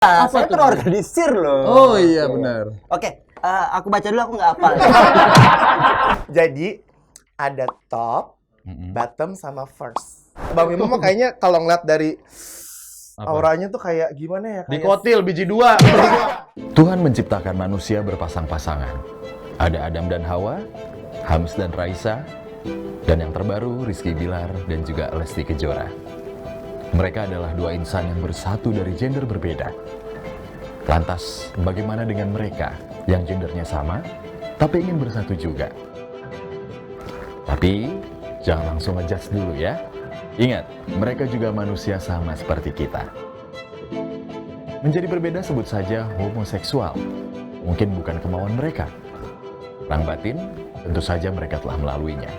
Saya terorganisir loh. Oh iya benar. Oke, aku baca dulu, aku nggak hafal. Jadi ada top, bottom sama first. Bang Bimo mah kayaknya kalau ngeliat dari auranya tuh kayak gimana ya? Kayak Dikotil biji 2. Tuhan menciptakan manusia berpasang-pasangan. Ada Adam dan Hawa, Hams dan Raisa, dan yang terbaru Rizky Bilar dan juga Lesti Kejora. Mereka adalah dua insan yang bersatu dari gender berbeda. Lantas, bagaimana dengan mereka yang gendernya sama, tapi ingin bersatu juga? Tapi, jangan langsung ngejudge dulu ya. Ingat, mereka juga manusia sama seperti kita. Menjadi berbeda sebut saja homoseksual. Mungkin bukan kemauan mereka. Perang batin, tentu saja mereka telah melaluinya.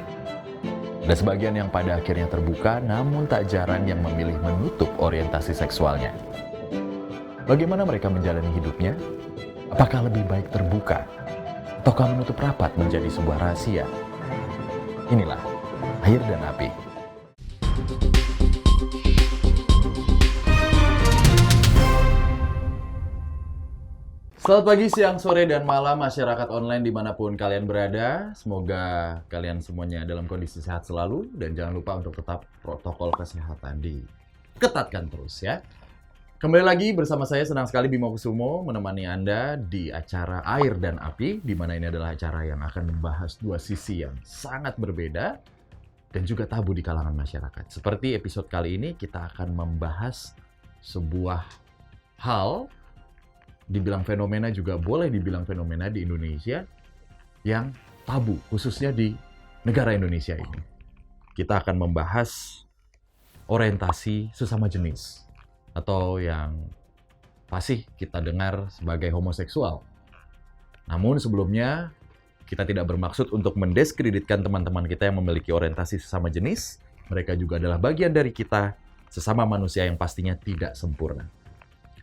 Ada sebagian yang pada akhirnya terbuka, namun tak jarang yang memilih menutup orientasi seksualnya. Bagaimana mereka menjalani hidupnya? Apakah lebih baik terbuka? Ataukah menutup rapat menjadi sebuah rahasia? Inilah Air dan Api. Selamat pagi, siang, sore, dan malam masyarakat online dimanapun kalian berada. Semoga kalian semuanya dalam kondisi sehat selalu. Dan jangan lupa untuk tetap protokol kesehatan diketatkan terus ya. Kembali lagi bersama saya, senang sekali Bimo Kusumo menemani Anda di acara Air dan Api. Di mana ini adalah acara yang akan membahas dua sisi yang sangat berbeda dan juga tabu di kalangan masyarakat. Seperti episode kali ini kita akan membahas sebuah hal, dibilang fenomena juga boleh dibilang fenomena di Indonesia yang tabu, khususnya di negara Indonesia ini. Kita akan membahas orientasi sesama jenis atau yang pasti kita dengar sebagai homoseksual. Namun sebelumnya kita tidak bermaksud untuk mendiskreditkan teman-teman kita yang memiliki orientasi sesama jenis. Mereka juga adalah bagian dari kita, sesama manusia yang pastinya tidak sempurna.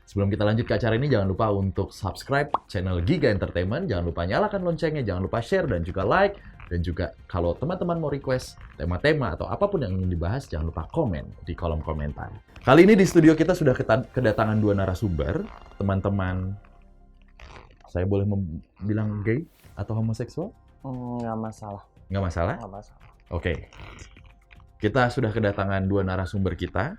Sebelum kita lanjut ke acara ini, jangan lupa untuk subscribe channel Giga Entertainment. Jangan lupa nyalakan loncengnya, jangan lupa share dan juga like. Dan juga kalau teman-teman mau request tema-tema atau apapun yang ingin dibahas, jangan lupa komen di kolom komentar. Kali ini di studio kita sudah kedatangan dua narasumber. Teman-teman, saya boleh bilang gay atau homoseksual? Nggak masalah. Nggak masalah? Nggak masalah. Oke. Kita sudah kedatangan dua narasumber kita.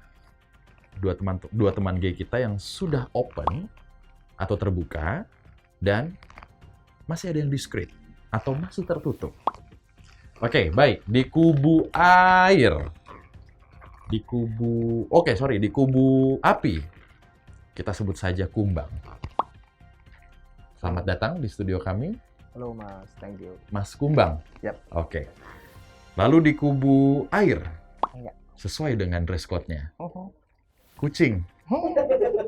Dua teman gay kita yang sudah open atau terbuka dan masih ada yang diskret atau masih tertutup. Oke, baik. Di kubu air. Di kubu api. Kita sebut saja Kumbang. Selamat datang di studio kami. Halo Mas, thank you. Mas Kumbang. Yap. Oke. Lalu di kubu air. Enggak. Sesuai dengan dress code-nya. Kucing.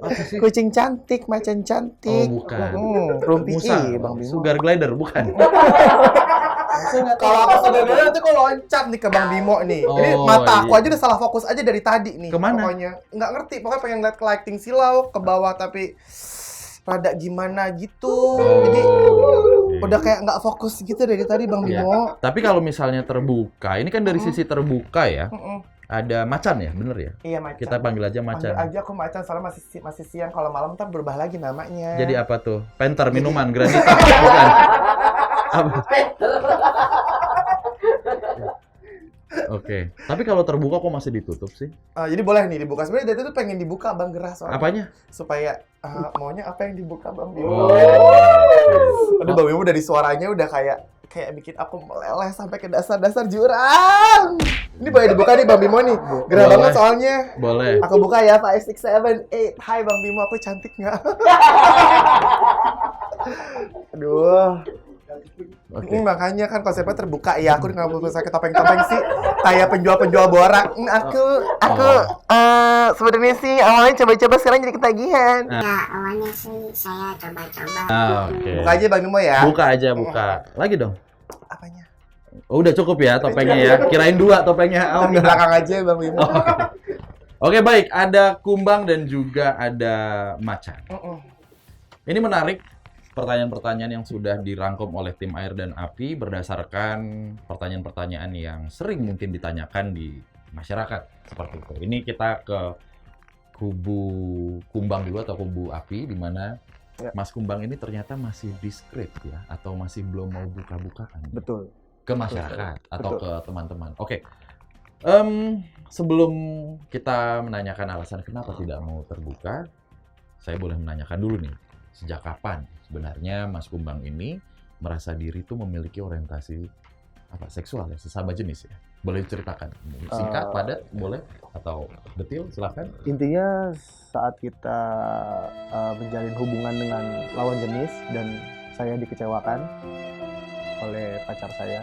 Apa sih? kucing cantik, macan cantik. Oh, bukan. Rumpi Musa, Bang Bimo. Sugar glider, bukan. Kalau aku sudah dulu nanti kok loncat nih ke Bang Bimo nih. Oh, Ini mata aku iya. aja udah salah fokus aja dari tadi nih. Kemana? Pokoknya nggak ngerti. Pokoknya pengen lihat ke lighting silau ke bawah tapi rada gimana gitu. Jadi udah kayak nggak fokus gitu dari tadi Bang Iya. Bimo. Tapi kalau misalnya terbuka, ini kan dari sisi terbuka ya. Mm-mm. Ada macan ya, bener ya? Iya macan. Kita panggil aja macan. Panggil aja aku macan soalnya masih siang. Kalau malam ntar berubah lagi namanya. Jadi apa tuh? Penter minuman granita, bukan? Apa? Oke. Tapi kalau terbuka kok masih ditutup sih? Jadi boleh nih dibuka. Sebenarnya dari itu pengen dibuka Bang Gerah soalnya. Apanya? Supaya maunya apa yang dibuka Bang Oh. Bimo. Oke. Aduh Bang Bimo dari suaranya udah kayak bikin aku meleleh sampai ke dasar-dasar jurang. Ini boleh dibuka nih Bang Bimo nih. Gerah Boleh. banget soalnya. Boleh. Aku buka ya 5, 6, 7, 8. Hai Bang Bimo, aku cantik nggak? Aduh. Oke. Makanya kan konsepnya terbuka ya. Aku nggak mau pakai topeng-topeng sih. Kayak penjual-penjual borak. Aku sebenarnya sih awalnya coba-coba sekarang jadi ketagihan. Ya, awalnya sih saya coba-coba. Oke. Buka aja Bang Bimo ya. Buka aja, buka. Lagi dong. Apanya? Oh, udah cukup ya topengnya ya. Kirain 2 topengnya. Oh, Di enggak. belakang aja Bang Bimo. Oke, baik. Ada Kumbang dan juga ada macan. Ini menarik. Pertanyaan-pertanyaan yang sudah dirangkum oleh tim Air dan Api berdasarkan pertanyaan-pertanyaan yang sering mungkin ditanyakan di masyarakat seperti itu. Ini kita ke kubu Kumbang dulu atau kubu Api, di mana Ya. Mas Kumbang ini ternyata masih diskret ya, atau masih belum mau buka-bukaan Betul. ke masyarakat atau Betul. ke teman-teman. Oke. Sebelum kita menanyakan alasan kenapa tidak mau terbuka, saya boleh menanyakan dulu nih, sejak kapan sebenarnya Mas Kumbang ini merasa diri itu memiliki orientasi seksual ya, sesama jenis ya? Boleh diceritakan, singkat, padat, boleh, atau detail, silahkan. Intinya saat kita menjalin hubungan dengan lawan jenis dan saya dikecewakan oleh pacar saya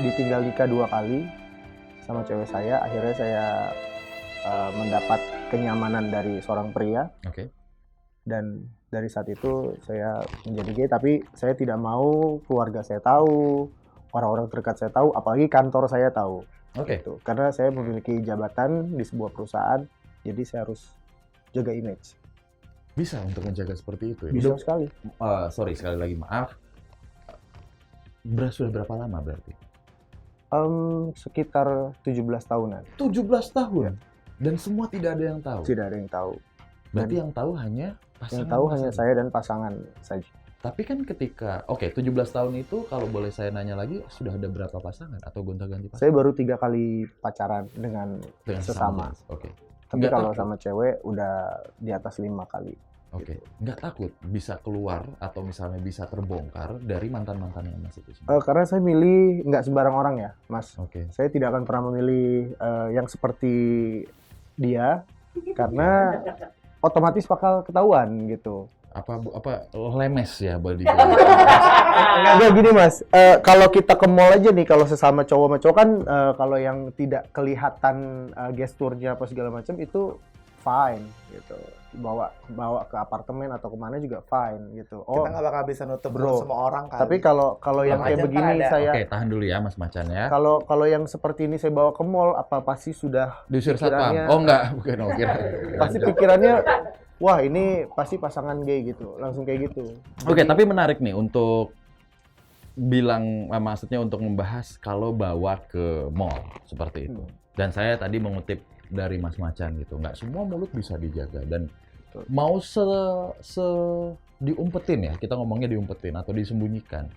ditinggal nikah 2 kali sama cewek saya. Akhirnya saya mendapat kenyamanan dari seorang pria. Oke. Dan dari saat itu saya menjadi gay, tapi saya tidak mau keluarga saya tahu, orang-orang terdekat saya tahu, apalagi kantor saya tahu. Oke. Gitu. Karena saya memiliki jabatan di sebuah perusahaan, jadi saya harus jaga image. Bisa untuk menjaga seperti itu ya? Bisa sekali. Sorry, sekali lagi maaf. Sudah berapa lama berarti? Sekitar 17 tahunan. 17 tahun? Dan semua tidak ada yang tahu? Tidak ada yang tahu. Berarti yang tahu hanya pasangan? Yang tahu hanya saja? saya dan pasangan saja. Tapi kan ketika, 17 tahun itu kalau boleh saya nanya lagi, sudah ada berapa pasangan atau gonta-ganti pasangan? Saya baru 3 kali pacaran dengan sesama. jenis? Oke. Tapi Nggak kalau takut? sama cewek udah di atas 5 kali. Oke. Nggak takut bisa keluar atau misalnya bisa terbongkar dari mantan-mantan yang masih itu semua? Karena saya milih nggak sembarang orang ya, Mas. Oke. Saya tidak akan pernah memilih yang seperti dia karena otomatis bakal ketahuan gitu. Apa lemes ya boleh dibilang? Enggak gini Mas, kalau kita ke mall aja nih, kalau sesama cowok sama cowok kan kalau yang tidak kelihatan gesturnya apa segala macam itu fine gitu. Bawa ke apartemen atau kemana juga fine gitu. Kita nggak bakal bisa nutup bro. semua orang kan. Tapi kalau yang kayak Aja ntar begini ada. saya Oke, tahan dulu ya Mas Macan ya. kalau yang seperti ini saya bawa ke mall apa pasti sudah Diusir satpam? pikirannya- Oh enggak, bukan kira. pasti pikirannya wah ini pasti pasangan gay gitu, langsung kayak gitu. Oke, tapi menarik nih untuk maksudnya untuk membahas kalau bawa ke mall seperti itu. Dan saya tadi mengutip dari Mas Macan gitu, nggak semua mulut bisa dijaga dan Betul. mau diumpetin ya, kita ngomongnya diumpetin atau disembunyikan.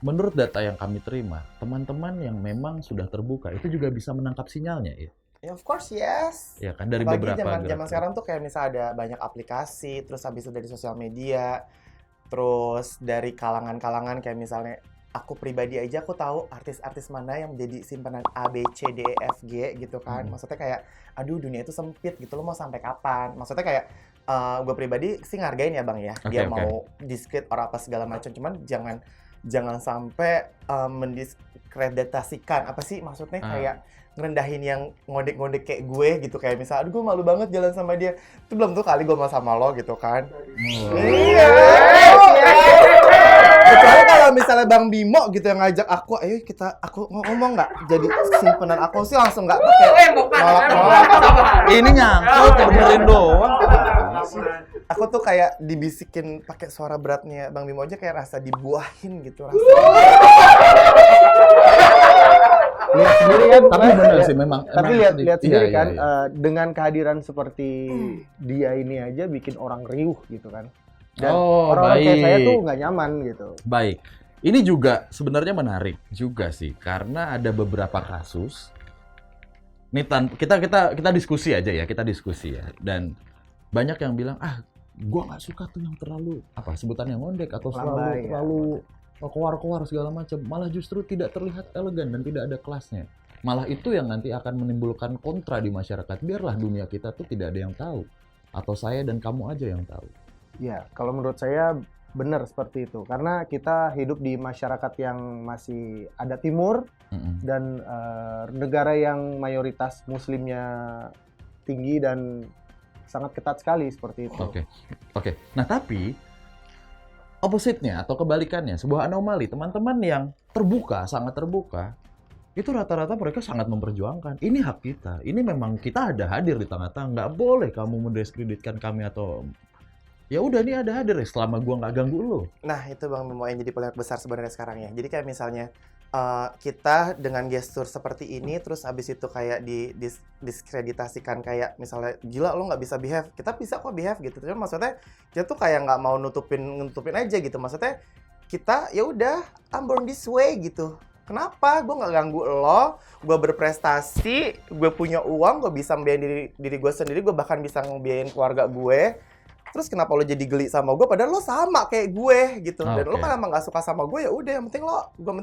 Menurut data yang kami terima, teman-teman yang memang sudah terbuka itu juga bisa menangkap sinyalnya ya. Ya, of course, yes. Ya kan dari Apalagi beberapa zaman gerak-gerik. sekarang tuh kayak misalnya ada banyak aplikasi, terus habis itu dari sosial media, terus dari kalangan-kalangan kayak misalnya aku pribadi aja aku tahu artis-artis mana yang menjadi simpanan A, B, C, D, E, F, G gitu kan. Maksudnya kayak aduh dunia itu sempit gitu, lo mau sampai kapan? Maksudnya kayak gue pribadi sih ngargain ya Bang ya. Dia Oke. mau diskret or apa segala macam, cuman jangan sampai mendiskreditasikan apa sih maksudnya kayak ngerendahin yang ngondek-ngondek kayak gue gitu, kayak misalnya aduh gue malu banget jalan sama dia. Itu belum tuh kali gue mau sama lo gitu kan. Iya. Kecuali kalau misalnya Bang Bimo gitu yang ngajak aku, ayo aku ngomong nggak jadi simpanan aku sih langsung nggak pakai nolak. Ini nyangkut, benerin doang. Aku tuh kayak dibisikin pakai suara beratnya Bang Bimo aja kayak rasa dibuahin gitu rasa. Lihat sendiri kan, Tapi Mas, bener lihat- sih memang. tapi emang lihat sedikit- lihat sendiri iya, kan, iya, iya. dengan kehadiran seperti dia ini aja bikin orang riuh gitu kan. Dan Oh, orang-orang kayak saya baik. tuh nggak nyaman gitu. Baik. Ini juga sebenarnya menarik juga sih karena ada beberapa kasus. Nih kita diskusi aja ya, kita diskusi ya. Dan banyak yang bilang, gua nggak suka tuh yang terlalu sebutannya ngondek atau Lambai, ya. terlalu keluar segala macam. Malah justru tidak terlihat elegan dan tidak ada kelasnya. Malah itu yang nanti akan menimbulkan kontra di masyarakat. Biarlah dunia kita tuh tidak ada yang tahu. Atau saya dan kamu aja yang tahu. Ya, kalau menurut saya benar seperti itu. Karena kita hidup di masyarakat yang masih ada timur dan negara yang mayoritas muslimnya tinggi dan sangat ketat sekali seperti itu. Oke. Nah, tapi opposite-nya atau kebalikannya, sebuah anomali, teman-teman yang terbuka, sangat terbuka, itu rata-rata mereka sangat memperjuangkan. Ini hak kita. Ini memang kita ada hadir di tengah-tengah. Nggak boleh kamu mendiskreditkan kami atau ya udah nih ada hadir ya selama gua nggak ganggu lo. Nah itu Bang Bimo yang jadi polemik besar sebenarnya sekarang ya. Jadi kayak misalnya kita dengan gestur seperti ini terus abis itu kayak diskreditasikan kayak misalnya gila lo nggak bisa behave, kita bisa kok behave gitu. Tapi maksudnya kita tuh kayak nggak mau nutupin aja gitu. Maksudnya kita ya udah I'm born this way gitu. Kenapa? Gue nggak ganggu lo, gue berprestasi, gue punya uang, gue bisa membiayain diri gue sendiri, gue bahkan bisa ngebiayain keluarga gue. Terus kenapa lo jadi geli sama gue? Padahal lo sama kayak gue gitu. Dan lo kan emang gak suka sama gue, ya udah yang penting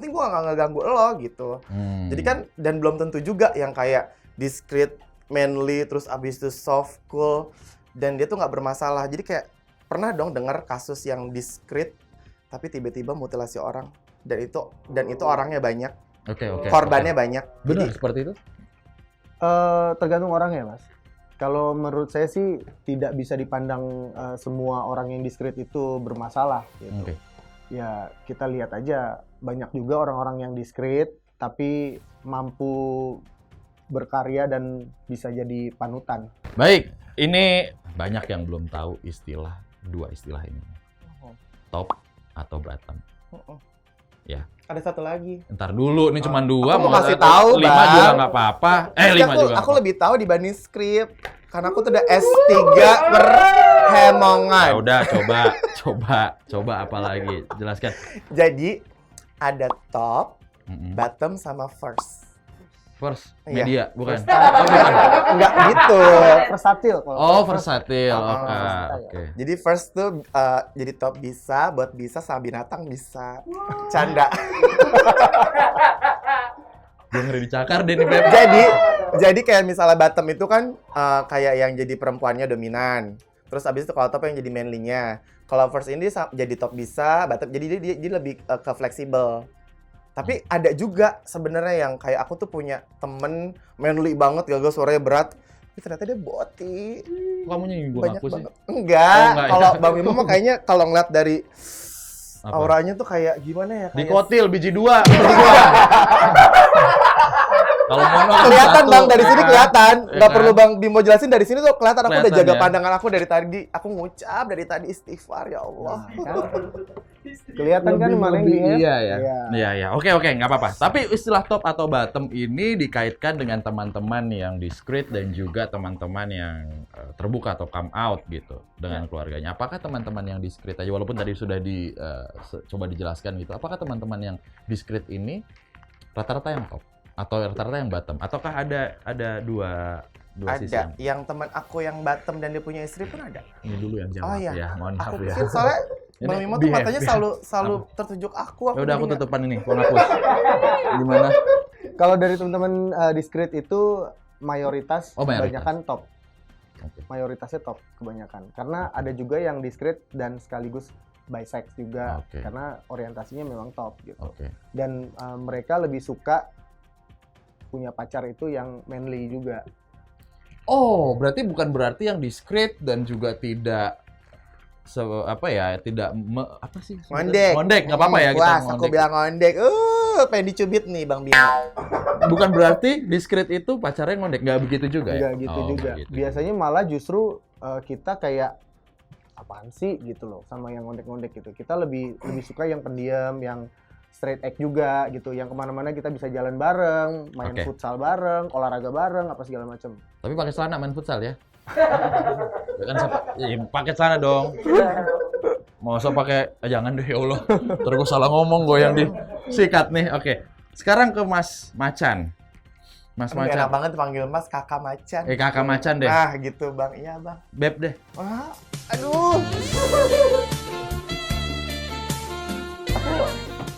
gue gak ngeganggu lo gitu. Jadi kan dan belum tentu juga yang kayak discreet, manly, terus abis itu soft, cool, dan dia tuh nggak bermasalah. Jadi kayak pernah dong dengar kasus yang discreet tapi tiba-tiba mutilasi orang dan itu orangnya banyak, korbannya banyak. Benar Jadi, seperti itu? Tergantung orangnya, Mas. Kalau menurut saya sih tidak bisa dipandang semua orang yang diskret itu bermasalah gitu. Oke. Ya kita lihat aja banyak juga orang-orang yang diskret tapi mampu berkarya dan bisa jadi panutan. Baik, ini banyak yang belum tahu dua istilah ini. Top atau bottom. Ya. ada satu lagi. Ntar dulu, ini cuma dua. Aku mau kasih tahu, 5 Bang. juga nggak apa-apa. 5 juga. Aku lebih tahu dibanding skrip. Karena aku tuh udah S3 per Hemongan. Ya udah, coba apa lagi? Jelaskan. Jadi ada top, bottom sama first. First, Iya. media, bukan? Enggak gitu. Versatil kalau. Oh, versatil. Ah, Oke. Jadi first tuh jadi top bisa, buat bisa sama binatang bisa. Canda. Gue ngeri dicakar deh nih, Beb. Jadi kayak misalnya bottom itu kan kayak yang jadi perempuannya dominan. Terus abis itu kalau top yang jadi manly-nya. Kalau first ini jadi top bisa, bottom jadi dia lebih ke fleksibel. Tapi ada juga sebenarnya yang kayak aku tuh punya temen manly banget, gagal suaranya berat. Tapi ternyata dia boti. Kamu nyinggung Banyak aku sih. banget. Enggak. enggak, Kalau ya. Bang Bimo mah kayaknya kalau ngeliat dari Apa? auranya tuh kayak gimana ya? Di Kayak kotil biji 2. Kalau mono kan kelihatan satu. Bang, dari sini kelihatan. Ya Nggak kan? perlu Bang Bimo jelasin, dari sini tuh kelihatan aku udah Kelihatan, jaga ya? pandangan aku dari tadi. Aku ngucap dari tadi istighfar, ya Allah. Kelihatan kan mana yang di Iya ya. Iya. Iya ya. Oke, nggak apa-apa. Tapi istilah top atau bottom ini dikaitkan dengan teman-teman yang discreet dan juga teman-teman yang terbuka atau come out gitu dengan keluarganya. Apakah teman-teman yang discreet aja, walaupun tadi sudah coba dijelaskan gitu. Apakah teman-teman yang discreet ini rata-rata yang top atau rata-rata yang bottom? Ataukah ada dua sisi Ada yang teman aku yang bottom dan dia punya istri pun ada. ini dulu yang jawab Oh iya. ya. Mohon maaf Aku ya. pikir soalnya Ini Bang Bimo tuh behave, matanya selalu tertujuk aku. Ya udah aku jadi nggak- tutupan ini, aku hapus. Gimana? Kalau dari teman-teman discreet itu mayoritas, Oh, mayoritas. kebanyakan top. Oke. Mayoritasnya top kebanyakan. Karena ada juga yang discreet dan sekaligus bisex juga. Oke. Karena orientasinya memang top gitu. Oke. Dan mereka lebih suka punya pacar itu yang manly juga. Oh, berarti bukan berarti yang discreet dan juga tidak tidak apa sih? Ngondek. Ngondek, nggak apa-apa ya kita Puas, aku ngondek. bilang ngondek. Pengen dicubit nih Bang Bimo. Bukan berarti discreet itu pacarnya ngondek, nggak begitu juga ya? Enggak gitu Oh, juga. nggak gitu. Biasanya malah justru kita kayak apaan sih gitu loh sama yang ngondek-ngondek gitu. Kita lebih suka yang pendiam, yang straight act juga gitu. Yang kemana-mana kita bisa jalan bareng, main Oke. futsal bareng, olahraga bareng, apa segala macam. Tapi pakai celana main futsal ya? Ya kan pakai celana dong. Mau pakai jangan deh ya Allah. Terus gue salah ngomong gue yang disikat nih. Oke. Sekarang ke Mas Macan. Mas Aduh, enak Macan. banget panggil Mas Kakak Macan. Kakak Macan deh. Ah gitu Bang, iya Bang. Beb deh. Wah, aduh.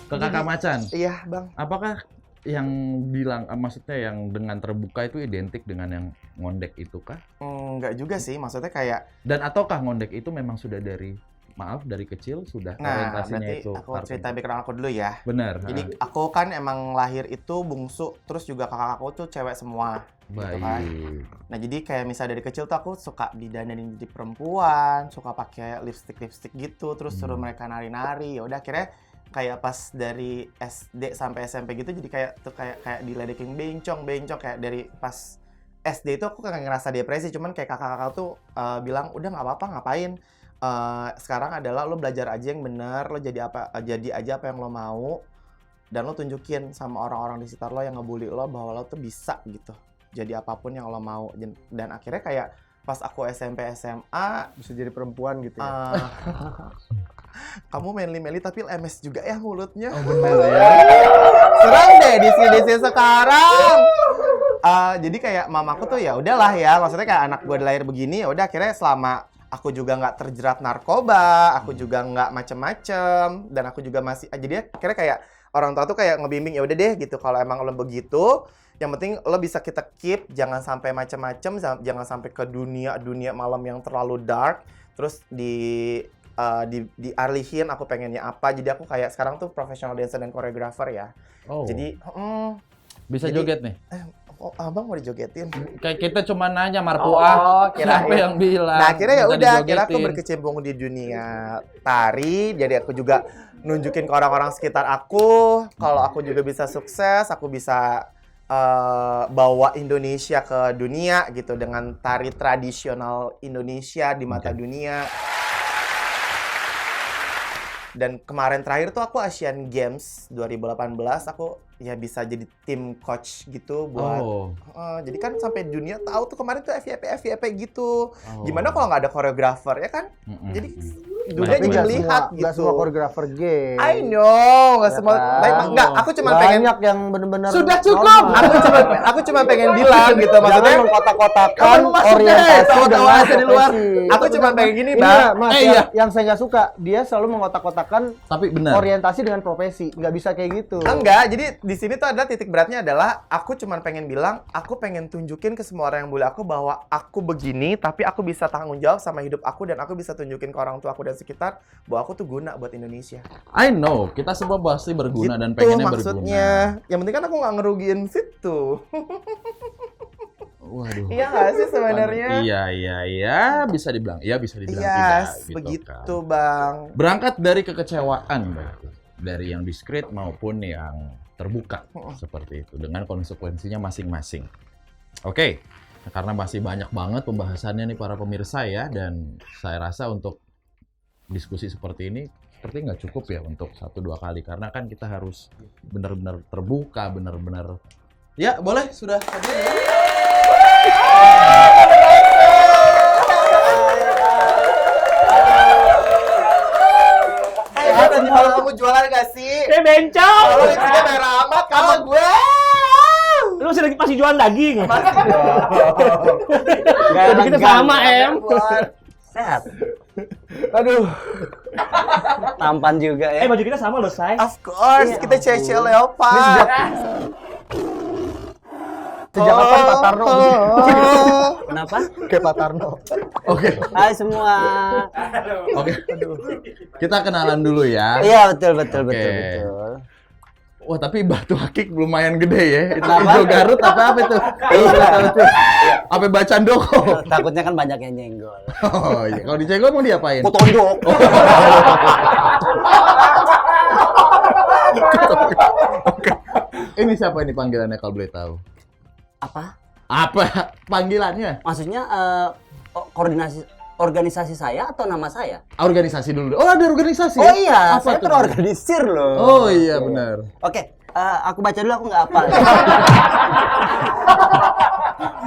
Ke Kakak Macan. Iya Bang. Apakah yang bilang, maksudnya yang dengan terbuka itu identik dengan yang ngondek itu kah? Enggak juga sih, maksudnya kayak Dan ataukah ngondek itu memang sudah dari kecil sudah orientasinya berarti itu? aku partai? cerita background aku dulu ya. Benar. Jadi aku kan emang lahir itu bungsu, terus juga kakak aku tuh cewek semua. baik. kan. Nah jadi kayak misalnya dari kecil tuh aku suka didandanin jadi perempuan, suka pakai lipstick gitu, terus suruh mereka nari-nari. Ya udah akhirnya kayak pas dari SD sampai SMP gitu jadi kayak diledekin bencong kayak dari pas SD itu aku kayak ngerasa depresi, cuman kayak kakak-kakak tuh bilang udah nggak apa-apa, ngapain. Sekarang adalah lo belajar aja yang benar, lo jadi aja apa yang lo mau. dan lo tunjukin sama orang-orang di sekitar lo yang ngebully lo bahwa lo tuh bisa gitu jadi apapun yang lo mau. Dan akhirnya kayak pas aku SMP SMA Bisa jadi perempuan gitu ya. kamu manly tapi lemes juga ya mulutnya. Bener ya. Serang deh di sini sekarang. Jadi kayak mamaku tuh ya udahlah ya, maksudnya kayak anak gue lahir begini ya udah, akhirnya selama aku juga nggak terjerat narkoba, aku juga nggak macem-macem, dan aku juga masih jadi akhirnya kayak orang tua tuh kayak ngebimbing ya udah deh gitu, kalau emang lo begitu yang penting lo bisa kita keep, jangan sampai macem-macem, jangan sampai ke dunia malam yang terlalu dark. Terus dialihin aku pengennya apa, jadi aku kayak sekarang tuh professional dancer dan choreographer ya. Oh. Jadi Bisa jadi- joget nih. abang mau dijogetin. Kayak kita cuma nanya Marpuah, kirain. siapa yang bilang? Nah akhirnya ya minta udah, akhirnya aku dijogetin. berkecimpung di dunia tari, jadi aku juga nunjukin ke orang-orang sekitar aku kalau aku juga bisa sukses, aku bisa bawa Indonesia ke dunia gitu dengan tari tradisional Indonesia di mata dunia. Dan kemarin terakhir tuh aku Asian Games 2018, aku ya bisa jadi tim coach gitu buat Oh. jadi kan sampai dunia tahu tuh kemarin tuh FYP gitu. Oh. Gimana kalau nggak ada koreografer ya kan? Mm-mm. Jadi Mm-mm. dunia Banyak jadi banget. lihat Nggak gitu. semua koreografer gay. I know, nggak Ya semua. kan? Baik, enggak, aku cuma pengen Banyak yang benar-benar Sudah cukup! normal. aku cuma pengen bilang gitu, maksudnya Jangan mengkotak-kotakan Kamu masuk deh, orientasi tawa-tawa dengan aja di luar. profesi. Aku cuma pengen gini, Ini Bang. ya, Mas, iya. yang saya nggak suka, dia selalu mengkotak-kotakan Tapi benar. orientasi dengan profesi. Nggak bisa kayak gitu. Enggak, jadi di sini tuh adalah titik beratnya adalah aku cuma pengen bilang, aku pengen tunjukin ke semua orang yang bully aku bahwa aku begini, tapi aku bisa tanggung jawab sama hidup aku dan aku bisa tunjukin ke orang tua aku dan sekitar bahwa aku tuh guna buat Indonesia. I know, kita semua pasti berguna dan Gitu pengennya maksudnya. berguna. Yang penting kan aku nggak ngerugiin situ. Waduh. Iya nggak sih sebenarnya? Iya, bisa dibilang. Iya, bisa dibilang Yes, tidak. Gitu begitu kan. Bang. Berangkat dari kekecewaan, berarti. Dari yang diskret maupun yang terbuka. Seperti itu. Dengan konsekuensinya masing-masing. Oke. Karena masih banyak banget pembahasannya nih para pemirsa ya. Dan saya rasa untuk diskusi seperti ini seperti nggak cukup ya untuk 1-2 kali. Karena kan kita harus benar-benar terbuka, benar-benar... Ya, boleh. Sudah. Nanti kalau kamu jualan gak sih? bencong! Kalau lipstiknya merah amat, kalau gue. Lu masih jualan daging? Nggak Jadi kita sama, Em. Sehat. Aduh. Tampan juga ya. Baju kita sama loh, Say. Of course, Iya, kita cewek ampun. leopard. Sejak kapan Pak Tarno? Kenapa? Kayak Pak Tarno. Oke. Hai semua. Oke. Kita kenalan dulu ya. Iya, betul. Oke. Wah, tapi batu akik lumayan gede ya. Itu Kenapa? hijau Garut apa itu? Apa bacaan doko? Takutnya kan banyak yang nyenggol. Oh iya, kalau dicenggol mau diapain? Potondok. Ini siapa ini panggilannya kalau boleh tahu? Apa? Apa panggilannya? Maksudnya organisasi saya atau nama saya? Organisasi dulu. Oh, ada organisasi. Oh iya, Apa saya tuh? terorganisir loh. Oh iya, benar. Oke, aku baca dulu, aku nggak hafal.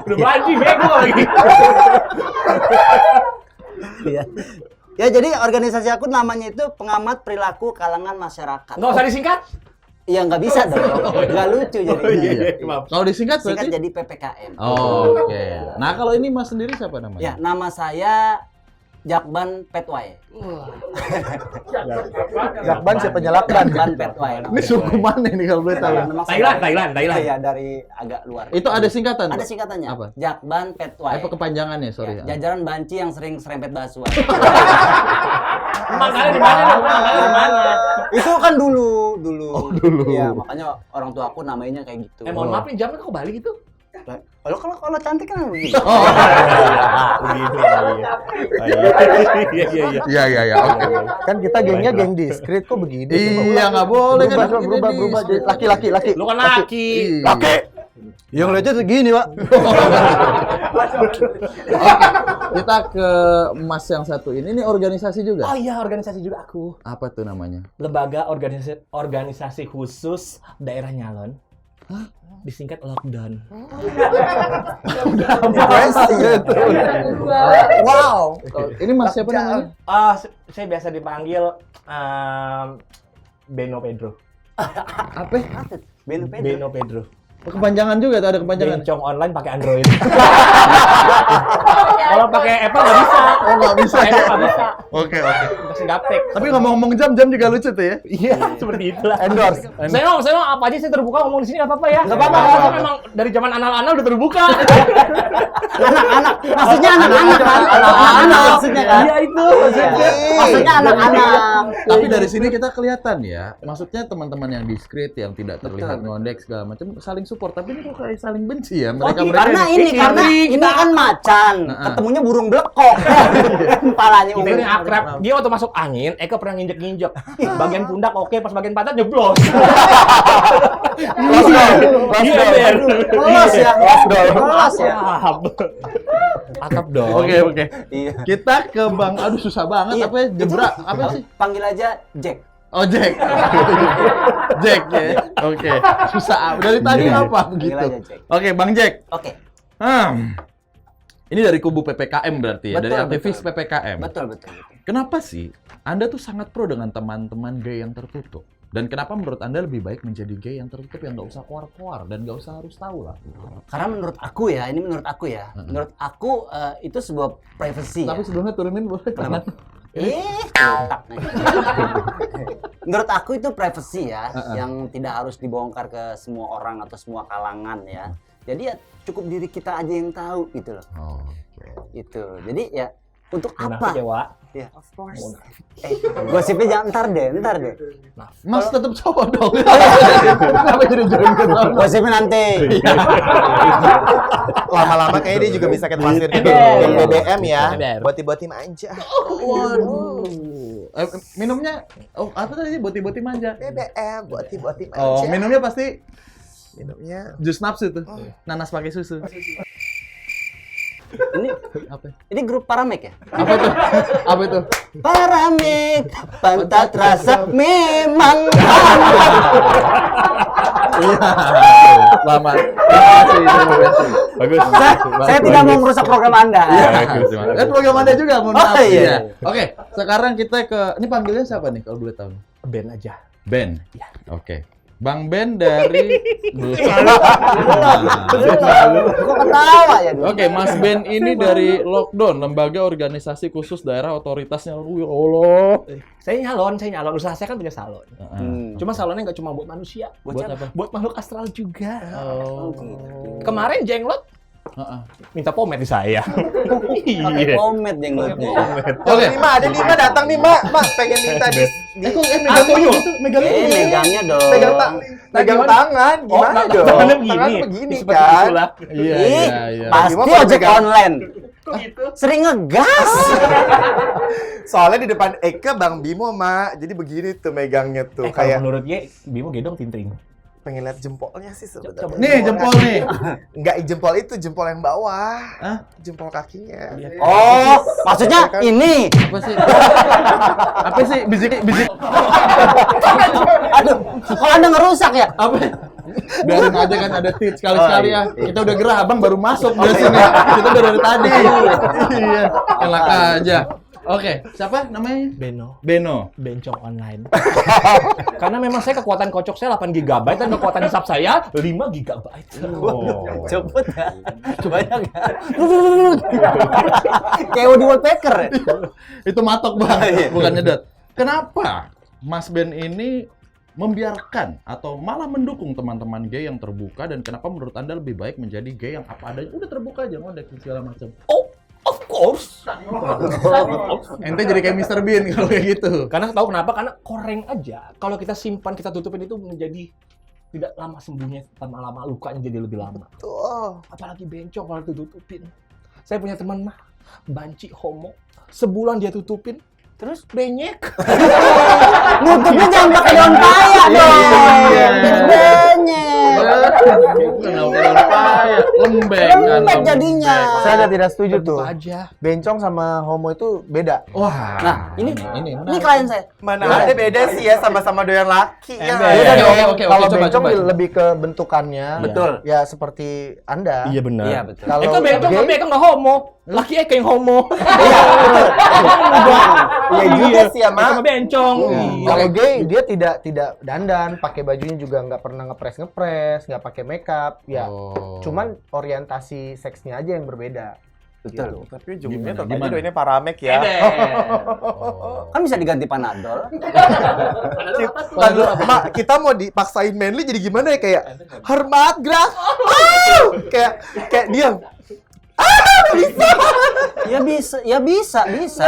Udah baju bego lagi. Iya. Ya, jadi organisasi aku namanya itu Pengamat Perilaku Kalangan Masyarakat. Nggak usah disingkat. Iya, nggak bisa dong. Nggak lucu jadinya. Iya. Kalau disingkat Singkat berarti? jadi PPKM. Oh, oke. Nah, kalau ini Mas sendiri siapa namanya? Ya, nama saya Jakban Petway. Jakban siapa nyelakban? Jakban Petway. Ini suku mana ini kalau boleh tahu? Memang saya- Thailand. Iya, dari agak luar. Itu ada singkatan? Ada Pak? singkatannya. Apa? Jakban Petway. Apa kepanjangannya? Sorry. Ya, jajaran banci yang sering serempet basuhan. Mangkalnya di mana? Mangkalnya di mana? Itu kan dulu. Oh, dulu. Iya, makanya orang tua aku namanya kayak gitu. Mohon maaf nih, jamnya kok balik gitu? Kalau cantik kan begini. Oh. Iya. Iya. Oke. Kan kita gengnya geng diskret kok begini. Iya, nggak boleh kan. Berubah. Laki. Lu kan laki. Laki. Yang lihatnya segini, Pak. Kita ke Mas yang satu ini organisasi juga. Oh iya, organisasi juga aku. Apa tuh namanya? Lembaga organisasi khusus daerah Nyalon. Disingkat lockdown. Wow. Ini Mas siapa namanya? Saya biasa dipanggil Beno Pedro. Apa? Beno Pedro. Kepanjangan juga tuh, ada kepanjangan. Bencong online pakai Android. Kalau pakai Apple nggak bisa. Oh, nggak bisa. Apple nggak bisa. Oke. Masih gaptek. Tapi ngomong-ngomong jam juga lucu tuh ya. Iya, seperti itulah. Endorse. Saya mau apa aja saya terbuka ngomong di sini nggak apa-apa ya. Nggak apa-apa. Saya memang dari zaman anal-anal udah terbuka. Anak-anak, maksudnya anak-anak kan? Anak-anak maksudnya kan? Iya itu. Maksudnya anak-anak. Tapi dari sini kita kelihatan ya. Maksudnya teman-teman yang diskret, yang tidak terlihat ngondek segala macam saling support. Tapi ini kok kayak saling benci ya mereka. Karena ini kan macan, ketemunya burung blekok. Palanya Kita ini akrab. Dia waktu masuk angin, Eka pernah nginjek-nginjek. Bagian pundak oke, pas bagian pantat jeblos. Kelas ya. Kelas ya. Atap dong. Oke. Iya. Kita ke Bang, aduh susah banget. Iya. Apa ya? Jebra? Apa sih? Panggil aja Jack. Oh, Jack. Jack ya. Oke. Susah. Dari tadi apa Panggil begitu? aja Jack. Oke, Bang Jack. Oke. Ini dari kubu PPKM berarti ya, Betul, dari aktivis betul. PPKM. Betul. Kenapa sih Anda tuh sangat pro dengan teman-teman gay yang tertutup? Dan kenapa menurut Anda lebih baik menjadi gay yang tertutup yang nggak usah keluar-keluar dan nggak usah harus tahu lah? Karena menurut aku ya, ini menurut aku ya. Menurut aku itu sebuah privacy. Tapi sebelumnya turunin boleh kanan. Letak nih. Menurut aku itu privacy ya, yang tidak harus dibongkar ke semua orang atau semua kalangan ya. Jadi ya cukup diri kita aja yang tahu gitu loh. Oh, Itu. Jadi ya untuk Munafik apa? ya, Wak. Ya, of course. Gosipnya jangan ntar deh. Mas tetap cowok dong. Kenapa jadi join ke sana? Gosipnya nanti. Lama-lama kayaknya dia juga bisa kita pasir di BBM ya. Boti-boti manja. Waduh. Minumnya, apa tadi? Boti-boti manja. BBM, boti-boti manja. Oh, minumnya pasti Minumnya jus nafsu tuh. Nanas pakai susu. Ini Apa? ini grup Paramek ya? Apa tuh? Apa itu? Paramek, pantat rasa memang. Selamat. Terima kasih. Bagus. Saya tidak mau merusak program Anda. Program Anda juga, mohon Oh, maaf. iya. Iya. Oke, sekarang kita ke, ini panggilnya siapa nih kalau boleh tahu? Ben aja. Ben. Iya. Oke. Bang Ben dari Kok ketawa ya? Oke, Mas Ben ini dari Lockdown, lembaga organisasi khusus daerah otoritasnya. Ya Allah. Saya nyalon. Usaha saya kan punya salon. Cuma salonnya nggak cuma buat manusia. Buat apa? Buat makhluk astral juga. Oh. Kemarin jenglot minta pomade di saya. Pakai pomade jenglotnya. Oke. Ada 5 datang nih, Mbak. Mbak pengen minta di Kok megang gitu? Megangnya dong. pegang tangan gimana dong? Tangannya begini. Tangannya begini Seperti kan. itulah. Iya. Pasti Gimana ojek pegang? online. Sering ngegas. Soalnya di depan Eka Bang Bimo, Mak. Jadi begini tuh megangnya tuh Kalau kayak menurut dia, Bimo gedong tintring. pengen lihat jempolnya sih sebenarnya. Nih, jempol nih. Enggak jempol itu, jempol yang bawah. Hah? Jempol kakinya. Oh, maksudnya ini. Apa sih? Apa sih? Bisik. Aduh, kok Anda ngerusak ya? Apa? Biarin aja kan ada tips sekali-sekali ya. Kita udah gerah, Abang baru masuk di sini. Kita udah dari tadi. Iya. Enak aja. Oke, siapa namanya? Beno. Bencong online. Karena memang saya kekuatan kocok saya 8 GB dan kekuatan hisap saya 5 GB. Oh. Cepet ya. Banyak ya. Kayak Woody Woodpecker ya? Itu matok, Bang, bukan nyedot. Kenapa Mas Ben ini membiarkan atau malah mendukung teman-teman gay yang terbuka, dan kenapa menurut Anda lebih baik menjadi gay yang apa adanya? Udah terbuka aja, ngondek segala macam. Of course. Ente jadi kayak Mr. Bean kalau kayak gitu. Karena tahu kenapa? Karena koreng aja. Kalau kita simpan, kita tutupin itu menjadi tidak lama sembuhnya, lama-lama lukanya jadi lebih lama. Tuh. Apalagi bencong kalau ditutupin. Saya punya teman mah banci homo. Sebulan dia tutupin, Terus Benyek. nutupnya jangan pakai daun paya dong. Jadi benyek. Lembek jadinya. Saya tidak setuju tuh. Buka aja. Bencong sama homo itu beda. Wah. Nah, ini menarik. klien saya. Mana ada beda sih ya, sama-sama doyan laki ya. Ember. Beda Oke, dong. oke, Kalau coba, bencong coba. lebih ke bentukannya. Betul. Ya seperti Anda. Iya benar. Iya betul. Kalau Eka bencong gay, tapi Eka nggak homo. Laki Eka yang homo. Iya juga sih ya, Eka Mak. mah bencong. kalau gay dia tidak dandan, pakai bajunya juga nggak pernah ngepres, nggak pakai makeup. Ya, Oh. cuman orientasi seksnya aja yang berbeda. Betul. Tapi ujungnya Gimana? tetap aja Gimana? doyannya paramek ya. Oh. Kan bisa diganti Panadol. Lalu, Mak, kita mau dipaksain manly jadi gimana ya, kayak hormat gerak. Kayak diam. Ya bisa.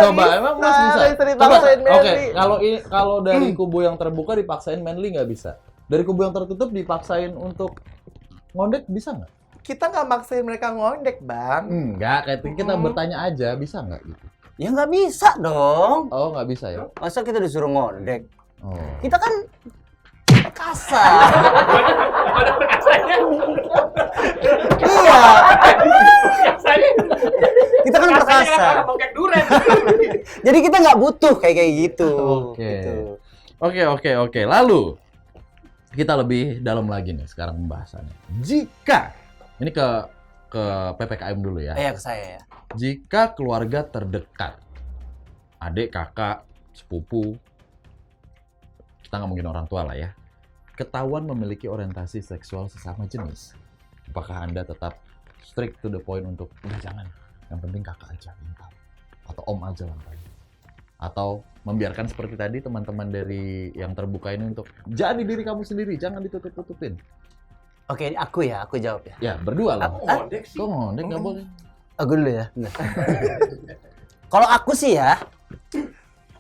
Coba emang Mas bisa. Sering Coba. dipaksain Oke, manly. kalau dari kubu yang terbuka dipaksain manly nggak bisa. Dari kubu yang tertutup dipaksain untuk ngondek bisa nggak? Kita nggak maksain mereka ngondek, Bang. Enggak, kayak kita bertanya aja bisa nggak gitu. Ya nggak bisa dong. Oh, nggak bisa ya? Masa kita disuruh ngondek? Oh. Kita kan kasar. Iya. Kita kan perkasa. Jadi kita nggak butuh kayak gitu. Oke. Gitu. Oke. Lalu kita lebih dalam lagi nih sekarang pembahasannya. Jika ini ke PPKM dulu ya. Iya ke saya ya. Jika keluarga terdekat, adik, kakak, sepupu, kita nggak mungkin orang tua lah ya, ketahuan memiliki orientasi seksual sesama jenis, apakah Anda tetap strict to the point untuk udah jangan, yang penting kakak aja yang tahu, atau om aja yang tahu, atau membiarkan seperti tadi teman-teman dari yang terbuka ini untuk jadi diri kamu sendiri, jangan ditutup-tutupin. Oke, aku jawab ya. Ya berdua lah. Ngondek sih. Kok ngondek nggak boleh? Aku dulu ya. Bentar. Kalau aku sih ya,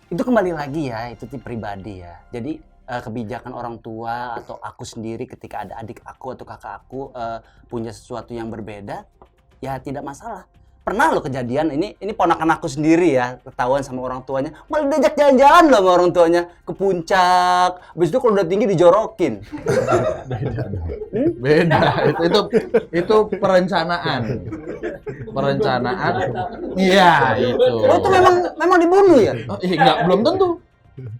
itu kembali lagi ya, itu pribadi ya. Jadi kebijakan orang tua atau aku sendiri ketika ada adik aku atau kakak aku punya sesuatu yang berbeda, ya tidak masalah. Pernah loh kejadian, ini ponakan aku sendiri ya, ketahuan sama orang tuanya, malah diajak jalan-jalan loh sama orang tuanya ke puncak. Habis itu kalau udah tinggi dijorokin. Beda. Itu perencanaan. Iya, itu. Oh, itu memang dibunuh ya? Oh, enggak, belum tentu.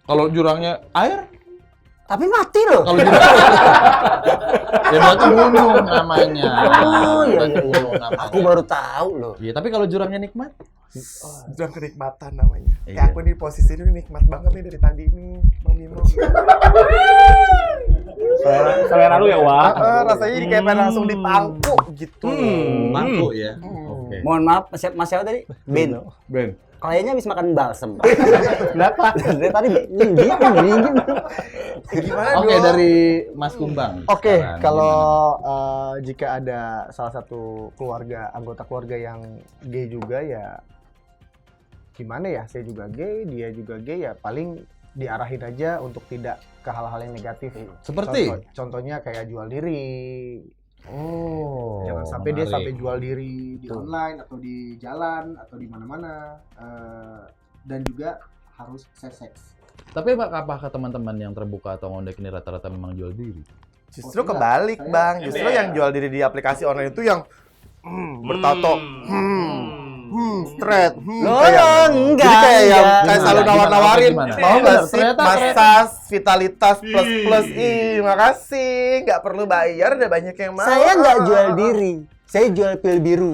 Kalau jurangnya air, Tapi mati loh. kalau jurang ya berarti bunuh namanya. Oh, iya, Berarti iya. bunuh namanya. Aku baru tahu loh. Iya, tapi kalau jurangnya nikmat, Jurang kenikmatan namanya. Iya. Kayak aku nih posisi ini nikmat banget nih dari tadi nih, Bang Bimo. Selera lu ya, Wak. Rasanya jadi kayak pengen langsung dipangku gitu. mangkuk ya. Oke. Mohon maaf, Mas siapa tadi? Ben. Ben. Kayaknya habis makan balsem. Kenapa? Dari tadi dingin. Gimana Oke, dong? dari Mas Kumbang. Oke, Sekarang kalau gimana? jika ada salah satu anggota keluarga yang gay juga ya gimana ya, saya juga gay, dia juga gay, ya paling diarahin aja untuk tidak ke hal-hal yang negatif. Seperti? Contohnya kayak jual diri. Oh, Jangan sampai dia menarik. sampai jual diri di online atau di jalan atau di mana-mana. Dan juga harus seks. Tapi apakah teman-teman yang terbuka atau ngondek ini rata-rata memang jual diri? Justru Oh, tidak. kebalik, Saya- Bang. Justru Ember. yang jual diri di aplikasi online itu yang bertato, straight, Loh, kayak enggak, jadi kayak yang enggak. kayak selalu Gimana? nawar-nawarin, Gimana? mau nggak sih Ternyata- massage, vitalitas plus, terima kasih, nggak perlu bayar, udah banyak yang mau. Saya nggak jual diri. Saya jual pil biru.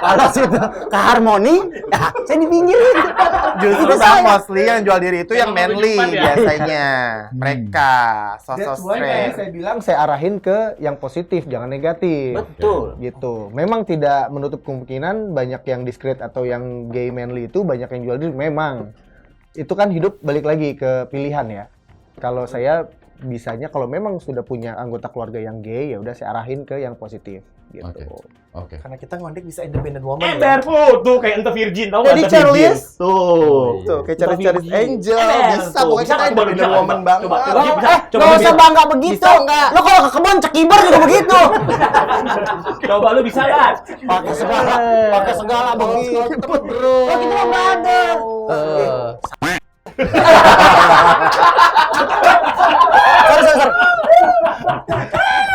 Kalau situ ke Harmoni, nah, saya di pinggir. Justru Itu Bang, saya. mostly yang jual diri itu yang Emang manly kehidupan ya? biasanya. Mereka sosok That's why makanya straight. saya bilang saya arahin ke yang positif, jangan negatif. Betul. Gitu. Memang tidak menutup kemungkinan banyak yang discreet atau yang gay manly itu banyak yang jual diri. Memang itu kan hidup balik lagi ke pilihan ya. Kalau saya bisanya kalau memang sudah punya anggota keluarga yang gay ya udah saya arahin ke yang positif. gitu. Oke. Karena kita ngondek bisa independent woman. Ember, tuh kayak ente virgin, tau Jadi nggak ente virgin? Charles, tuh kayak Charles Virgin. Angel, Ember, bisa tuh. pokoknya kita Coba, independent bisa, woman coba. banget. Coba, Bang. bisa. Coba Nggak usah bisa. bangga begitu. Bisa nggak? Lo kalau ke kebun cekibar juga begitu. Coba lu bisa nggak? Pakai segala begitu. Bro. Oh, kita mah brother. Sorry.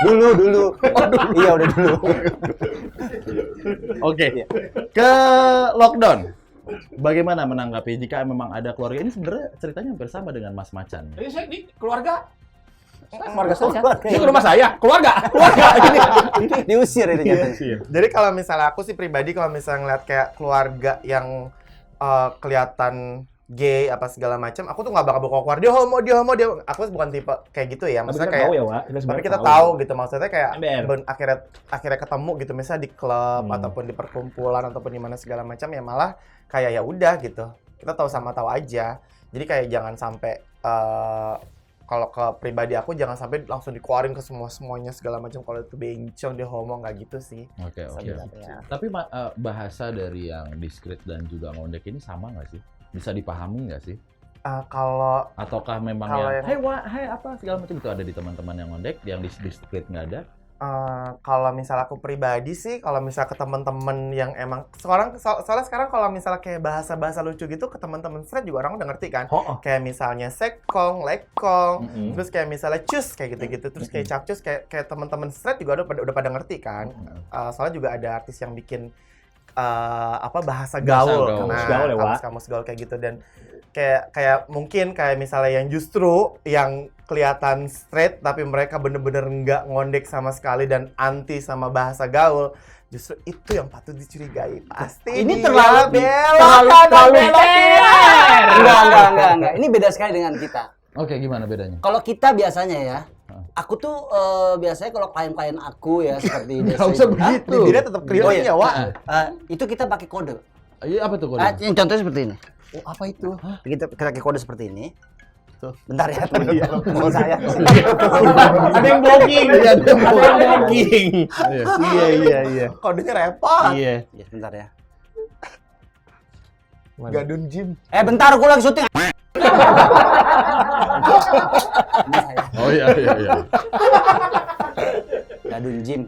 Dulu. Iya udah dulu. Oke. Ke lockdown. Bagaimana menanggapi jika memang ada keluarga ini? Sebenarnya ceritanya hampir sama dengan Mas Macan. Ini saya di keluarga. Keluarga saya. Keluarga. Ini ke rumah saya. Keluarga. Ini. Diusir ini katanya. Jadi kalau misalnya aku sih pribadi kalau misalnya ngeliat kayak keluarga yang kelihatan gay apa segala macam, aku tuh nggak bakal keluar dia homo. Aku bukan tipe kayak gitu ya. Maksudnya kayak tahu ya, Wak. tapi kita tahu gitu, maksudnya kayak Ember. akhirnya ketemu gitu, misalnya di klub ataupun di perkumpulan ataupun di mana segala macam, ya malah kayak ya udah gitu, kita tahu aja. Jadi kayak jangan sampai kalau ke pribadi aku jangan sampai langsung dikeluarin ke semuanya segala macam, kalau itu bencong dia homo, nggak gitu sih. Oke. Sebenarnya. Tapi bahasa dari yang diskret dan juga ngondek ini sama nggak sih? Bisa dipahami nggak sih? Kalau Ataukah memang Kalau yang yang- hey apa segala macam itu ada di teman-teman yang ngondek, yang diskret nggak ada? kalau misal aku pribadi sih, kalau misal ke teman-teman yang emang soalnya sekarang kalau misal kayak bahasa lucu gitu ke teman-teman straight juga orang udah ngerti kan. Kayak misalnya sekong, lekong, terus kayak misalnya cus kayak gitu-gitu, terus kayak capcus kayak teman-teman straight juga udah pada ngerti kan. Soalnya juga ada artis yang bikin bahasa gaul, gaul. karena Gaul ya, Wak. kamus gaul kayak gitu, dan kayak mungkin kayak misalnya yang justru yang kelihatan straight tapi mereka bener-bener nggak ngondek sama sekali dan anti sama bahasa gaul, justru itu yang patut dicurigai. Pasti Ini dia terlalu terlalu Enggak. Ini beda sekali dengan kita. Oke, gimana bedanya? Kalau kita biasanya ya, aku tuh biasanya kalau klien-klien aku ya seperti Nggak usah begitu. bibirnya tetap keriting ya, Wak. itu kita pakai kode. Iya, apa tuh kode? Yang contohnya seperti ini. Oh, apa itu? Kita pakai kode seperti ini. Tuh. Bentar ya, teman saya. Ada yang blocking. Ada yang blocking. Iya. Kodenya repot. Iya. Ya, bentar ya. Gadun Jim. Bentar, aku lagi syuting. Ini saya. Oh iya. Gadun Jim.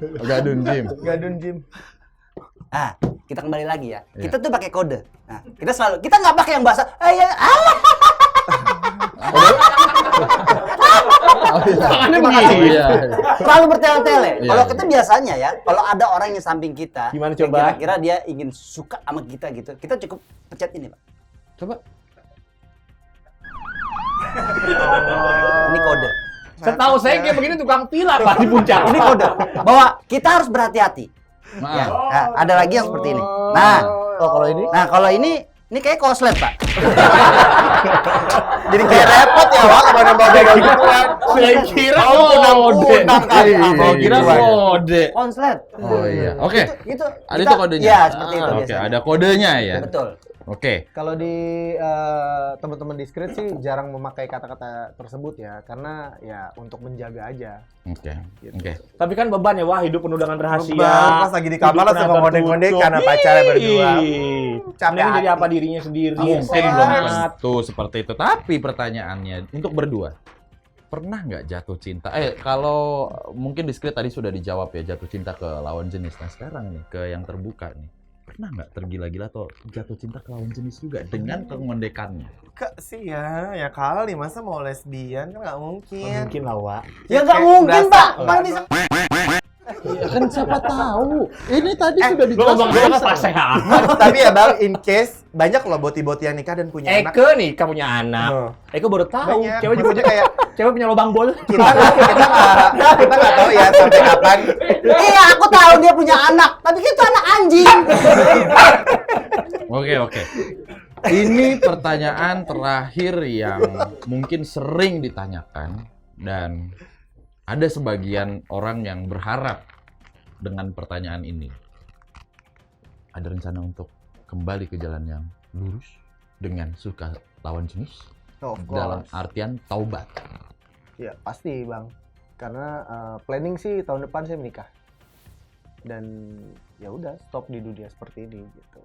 Gadun Jim. Kita kembali lagi ya. Iya. Kita tuh pakai kode. Nah, kita nggak pakai yang bahasa. Tangannya Oh begitu. iya. Selalu bertele-tele. Iya, Kalau iya. kita biasanya ya, kalau ada orang yang samping kita, Gimana yang coba? kira-kira dia ingin suka sama kita gitu, kita cukup pencet ini, Pak. Coba. Ini kode. Setahu saya kayak begini tukang pilar Pak di puncak. Ini kode bahwa kita harus berhati-hati. Ya, ada lagi yang seperti ini. Nah, kalau ini kayak koslet, Pak. Jadi kayak repot ya, Wak, kalau nambah kayak gitu kan. Saya kira kode. Oh, kira kode. Konslet. Oh iya. Oke. Itu Ada itu kodenya? Iya, seperti itu Oke, biasanya. ada kodenya ya. Betul. Oke. Kalau di teman-teman diskret sih jarang memakai kata-kata tersebut ya, karena ya untuk menjaga aja. Oke. Gitu. Oke. Tapi kan beban ya, wah, hidup penuh dengan rahasia. Beban, pas lagi di kamar Hidup langsung pernah ngondek-ngondek tertutup. karena pacarnya berdua. Ih, Capek Mending jadi hati. apa dirinya sendiri. Mungkin Sehat. belum tentu seperti itu. Tapi pertanyaannya untuk berdua, pernah nggak jatuh cinta? Kalau mungkin diskret tadi sudah dijawab ya, jatuh cinta ke lawan jenis. Nah sekarang nih ke yang terbuka nih, pernah nggak tergila-gila atau jatuh cinta ke lawan jenis juga dengan pengondekannya? Sih ya kali, masa mau lesbian kan nggak mungkin. Mungkin lah, Wak. Ya nggak Kayak mungkin, berasa- Pak. Mana bisa? Ya kan siapa tahu. Ini tadi sudah Lo ngomong dijelaskan. apa pas sehat? Tapi ya Bang, in case banyak loh boti-boti yang nikah dan punya anak. Eke nih, kamu punya anak. Oh. Eke baru tahu. Banyak. Cewek juga Maksudnya kayak cewek punya lubang bol. kita nggak tahu ya sampai kapan. Iya, aku tahu dia punya anak, tapi itu anak anjing. Oke. Ini pertanyaan terakhir yang mungkin sering ditanyakan dan ada sebagian orang yang berharap dengan pertanyaan ini. Ada rencana untuk kembali ke jalan yang lurus dengan suka lawan jenis Of dalam course. artian taubat. Ya pasti Bang, karena planning sih tahun depan saya menikah. dan ya udah stop di dunia seperti ini gitu.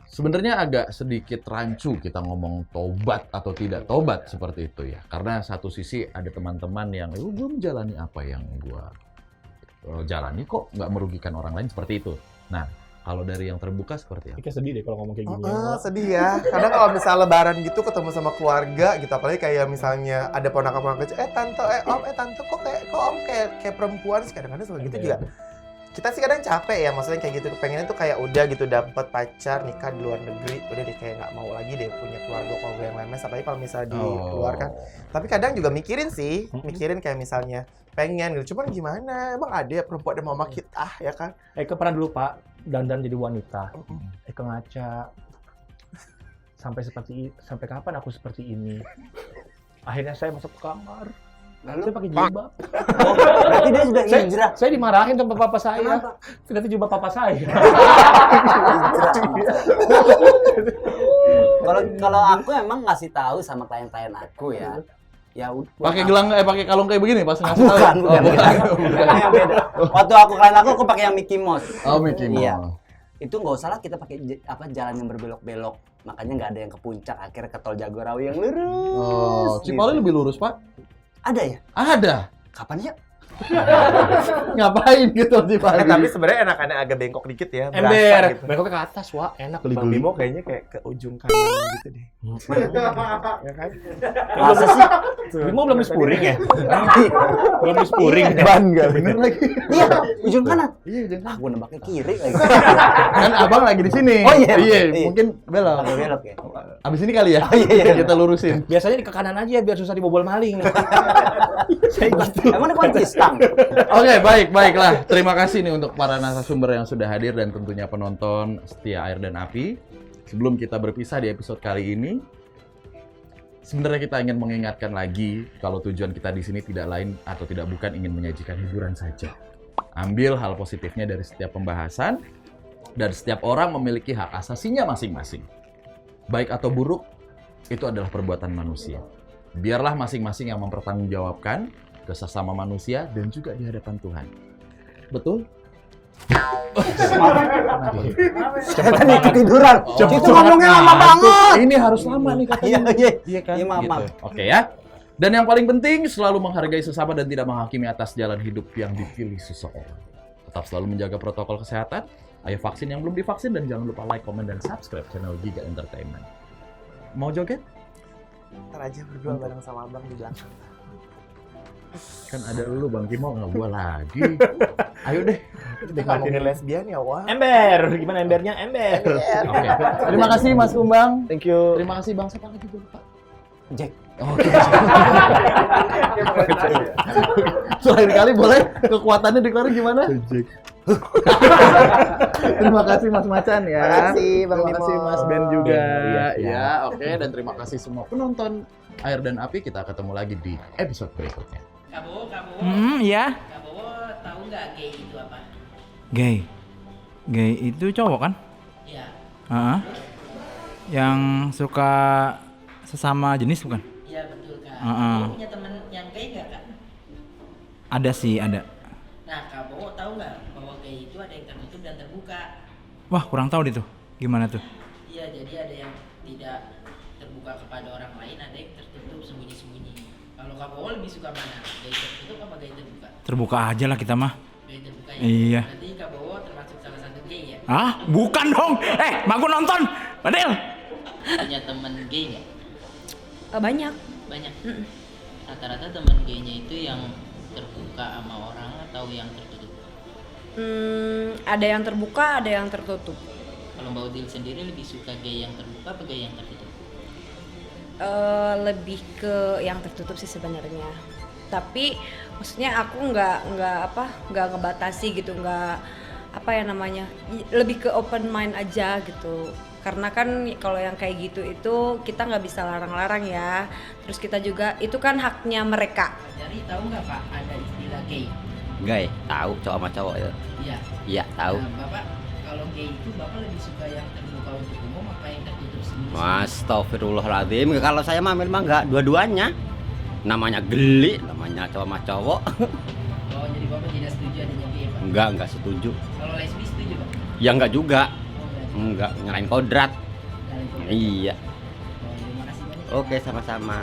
Sebenarnya agak sedikit rancu kita ngomong tobat atau tidak tobat seperti itu ya. Karena satu sisi ada teman-teman yang, gue menjalani apa yang gue jalani kok nggak merugikan orang lain seperti itu. Nah, kalau dari yang terbuka seperti apa? Kayak sedih deh kalau ngomong kayak gini. Sedih ya. Kadang kalau misalnya lebaran gitu ketemu sama keluarga gitu, apalagi kayak misalnya ada ponakan-ponakan kecil, tante, tante kok om kayak perempuan sih, kadang-kadang suka gitu juga. Kita sih kadang capek ya, maksudnya kayak gitu, pengennya tuh kayak udah gitu dapet pacar, nikah di luar negeri, udah deh kayak nggak mau lagi deh punya keluarga yang lemes, apalagi kalau misalnya di luar kan. Tapi kadang juga mikirin kayak misalnya pengen gitu, cuman gimana, emang ada ya perempuan yang mau sama kita ya kan? Eka pernah dulu Pak, dandan jadi wanita. Eka ngaca. Sampai kapan aku seperti ini? Akhirnya saya masuk ke kamar. Saya pakai jilbab. Berarti dia sudah hijrah. Saya dimarahin sama papa saya. Ternyata jilbab papa saya. Kalau aku emang ngasih tahu sama klien-klien aku ya. Ya Pakai gelang, pakai kalung kayak begini pas ngasih tahu. bukan. Yang beda. Waktu aku klien aku pakai yang Mickey Mouse. Oh, Mickey Mouse. Iya. Itu nggak usah lah kita pakai jalan yang berbelok-belok. Makanya nggak ada yang ke puncak, akhirnya ke tol Jagorawi yang lurus. Oh, Cipali lebih lurus, Pak? Ada ya? Ada. Kapan ya? Ngapain gitu Cipali? Tapi sebenarnya enakannya agak bengkok dikit ya. Ember. berasa gitu. Bengkoknya ke atas, wah enak. Bang Bimo kayaknya kayak ke ujung kanan gitu deh. Ya kan? Masa sih? Bimo belum dispuring ya? Belum dispuring. Ban nggak bener lagi. Iya, ujung kanan. Iya, jangan. Aku nembaknya kiri lagi. Kan abang lagi di sini. Oh, iya. Iya, Iya. mungkin belok. Agak belok ya. Abis ini kali ya. Oh, iya. Kita lurusin. Biasanya di ke kanan aja biar susah dibobol maling. Saya gitu. Emang ada kunci stang? Oke, baiklah. Terima kasih nih untuk para narasumber yang sudah hadir dan tentunya penonton setia Air dan Api. Sebelum kita berpisah di episode kali ini, sebenarnya kita ingin mengingatkan lagi kalau tujuan kita di sini tidak lain atau tidak bukan ingin menyajikan hiburan saja. Ambil hal positifnya dari setiap pembahasan, dan setiap orang memiliki hak asasinya masing-masing. Baik atau buruk, itu adalah perbuatan manusia. Biarlah masing-masing yang mempertanggungjawabkan ke sesama manusia dan juga di hadapan Tuhan. Betul? Saya tadi ketiduran. Cepet Itu ngomongnya lama banget. Ini harus lama nih katanya. Iya kan? Iya, maaf. Gitu. Oke ya. Dan yang paling penting, selalu menghargai sesama dan tidak menghakimi atas jalan hidup yang dipilih seseorang. Tetap selalu menjaga protokol kesehatan. Ayo vaksin yang belum divaksin dan jangan lupa like, komen, dan subscribe channel Giga Entertainment. Mau joget? Ntar aja berdua bareng sama abang di belakang. Kan ada lu Bang Kimo, nggak gua lagi. Ayo deh. Ngomongin lesbian ya, wah. Ember, gimana embernya? Ember. Oke. Terima kasih Mas Kumbang. Thank you. Terima kasih Bang. Siapa lagi gue lupa? Jack. Oke. Terakhir kali boleh kekuatannya dikeluarin gimana? Terima kasih Mas Macan ya. Terima kasih, Bang Terima kasih Bimo. Mas Ben juga. Iya. Ya, oke. Dan terima kasih semua penonton Air dan Api. Kita ketemu lagi di episode berikutnya. Kabo, Iya. Kabo tahu nggak gay itu apa? Gay. Gay itu cowok kan? Iya. Heeh. Yang suka sesama jenis bukan? Iya betul kak. Heeh. Kabo punya teman yang gay nggak kak? Ada sih, ada. Nah Kabo tahu nggak bahwa gay itu ada yang tertutup dan terbuka? Wah, kurang tahu deh tuh. Gimana tuh? Iya jadi ada yang tidak terbuka kepada orang lain, ada yang tertutup sembunyi-sembunyi. Kalau Kabo lebih suka mana? Gay tertutup apa gay terbuka? Terbuka aja lah kita mah. Gay terbuka ya? Iya. Berarti Kabo termasuk salah satu gay ya? Ah, bukan dong. Maku nonton. Padel. Punya teman gay nggak? Banyak. Banyak. Rata-rata teman gaynya itu yang terbuka sama orang atau yang tertutup? Ada yang terbuka, ada yang tertutup. Kalau Mbak Udil sendiri lebih suka gay yang terbuka apa gay yang tertutup? Lebih ke yang tertutup sih sebenarnya. Tapi maksudnya aku nggak ngebatasi gitu, lebih ke open mind aja gitu. Karena kan kalau yang kayak gitu itu kita nggak bisa larang-larang ya. Terus kita juga itu kan haknya mereka. Jadi tahu nggak Pak ada istilah gay? Gay, tahu cowok sama cowok ya. Iya. Iya, tahu. Nah, Bapak kalau gay itu Bapak lebih suka yang terbuka untuk umum apa yang tertutup sendiri? Astagfirullahaladzim. Kalau saya mah memang enggak dua-duanya. Namanya geli, namanya cowok sama cowok. Oh jadi Bapak tidak setuju adanya gay Pak? Enggak setuju. Kalau lesbi setuju Pak? Ya enggak juga. Oh, enggak. Enggak, nyalain kodrat. Iya. Oh, terima kasih banyak. Oke, sama-sama.